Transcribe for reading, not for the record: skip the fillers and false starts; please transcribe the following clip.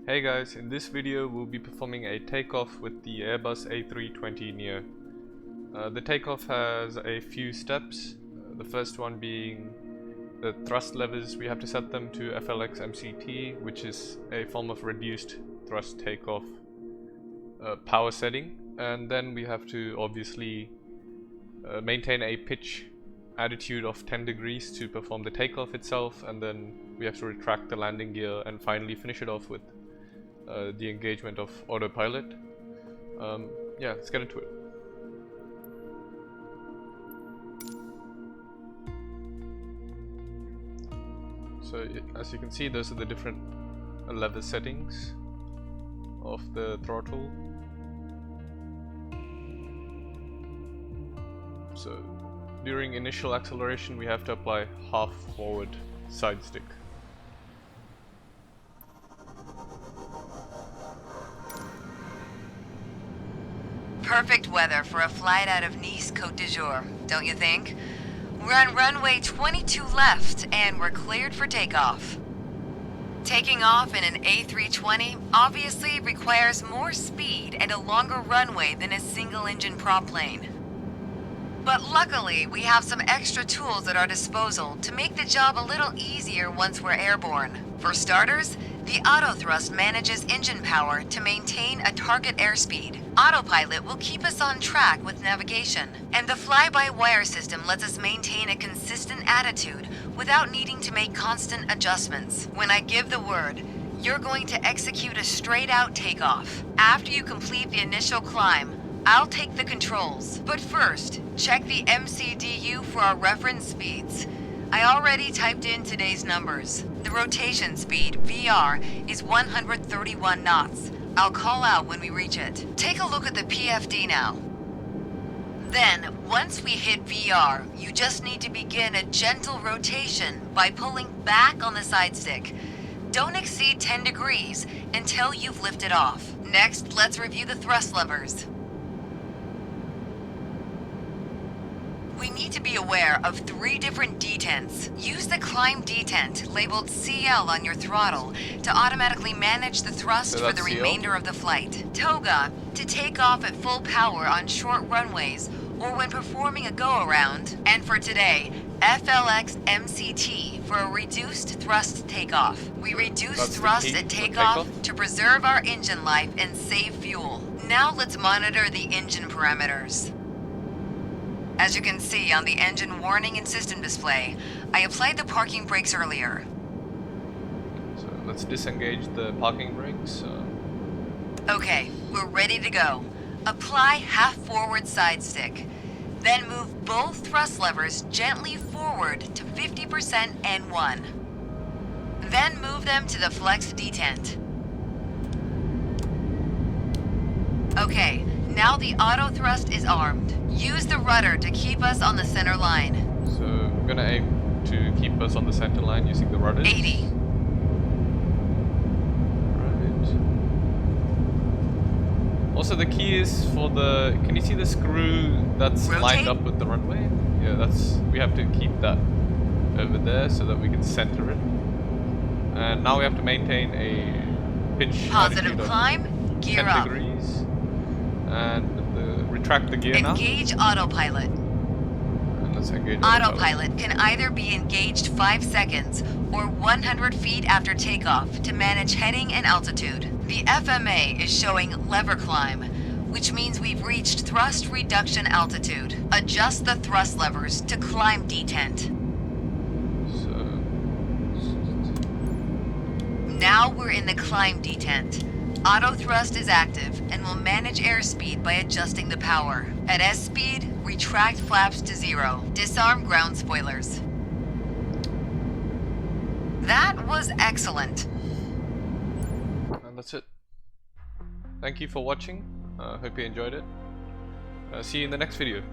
Hey guys, in this video we'll be performing a takeoff with the Airbus A320neo. The takeoff has a few steps, the first one being the thrust levers. We have to set them to FLX MCT, which is a form of reduced thrust takeoff power setting, and then we have to obviously maintain a pitch attitude of 10 degrees to perform the takeoff itself, and then we have to retract the landing gear and finally finish it off with the engagement of autopilot. Yeah, let's get into it. So as you can see, those are the different lever settings of the throttle. So during initial acceleration we have to apply half forward side stick. Perfect weather for a flight out of Nice, Côte d'Azur, don't you think? We're on runway 22 left, and we're cleared for takeoff. Taking off in an A320 obviously requires more speed and a longer runway than a single-engine prop plane. But luckily, we have some extra tools at our disposal to make the job a little easier once we're airborne. For starters, the autothrust manages engine power to maintain a target airspeed. Autopilot will keep us on track with navigation, and the fly-by-wire system lets us maintain a consistent attitude without needing to make constant adjustments. When I give the word, you're going to execute a straight-out takeoff. After you complete the initial climb, I'll take the controls. But first, check the MCDU for our reference speeds. I already typed in today's numbers. The rotation speed, VR, is 131 knots. I'll call out when we reach it. Take a look at the PFD now. Then, once we hit VR, you just need to begin a gentle rotation by pulling back on the side stick. Don't exceed 10 degrees until you've lifted off. Next, let's review the thrust levers. We need to be aware of 3 different detents. Use the climb detent labeled CL on your throttle to automatically manage the thrust for the remainder of the flight. Toga to take off at full power on short runways or when performing a go-around. And for today, FLX MCT for a reduced thrust takeoff. We reduce thrust at takeoff to preserve our engine life and save fuel. Now let's monitor the engine parameters. As you can see on the engine warning and system display, I applied the parking brakes earlier. So let's disengage the parking brakes. Okay, we're ready to go. Apply half forward side stick. Then move both thrust levers gently forward to 50% N1. Then move them to the flex detent. Okay, now the auto thrust is armed. Use the rudder to keep us on the center line. So we're gonna aim to keep us on the center line using the rudders. 80. Right. Also the key is for the, can you see the screw that's lined up with the runway? Yeah, we have to keep that over there so that we can center it. And now we have to maintain a pitch positive climb, gear 10 up. degrees. And retract the gear now. Engage autopilot. And let's engage autopilot can either be engaged 5 seconds or 100 feet after takeoff to manage heading and altitude. The FMA is showing lever climb, which means we've reached thrust reduction altitude. Adjust the thrust levers to climb detent. Now we're in the climb detent. Auto thrust is active and will manage airspeed by adjusting the power. At S speed, retract flaps to 0. Disarm ground spoilers. That was excellent. And that's it. Thank you for watching. Hope you enjoyed it. See you in the next video.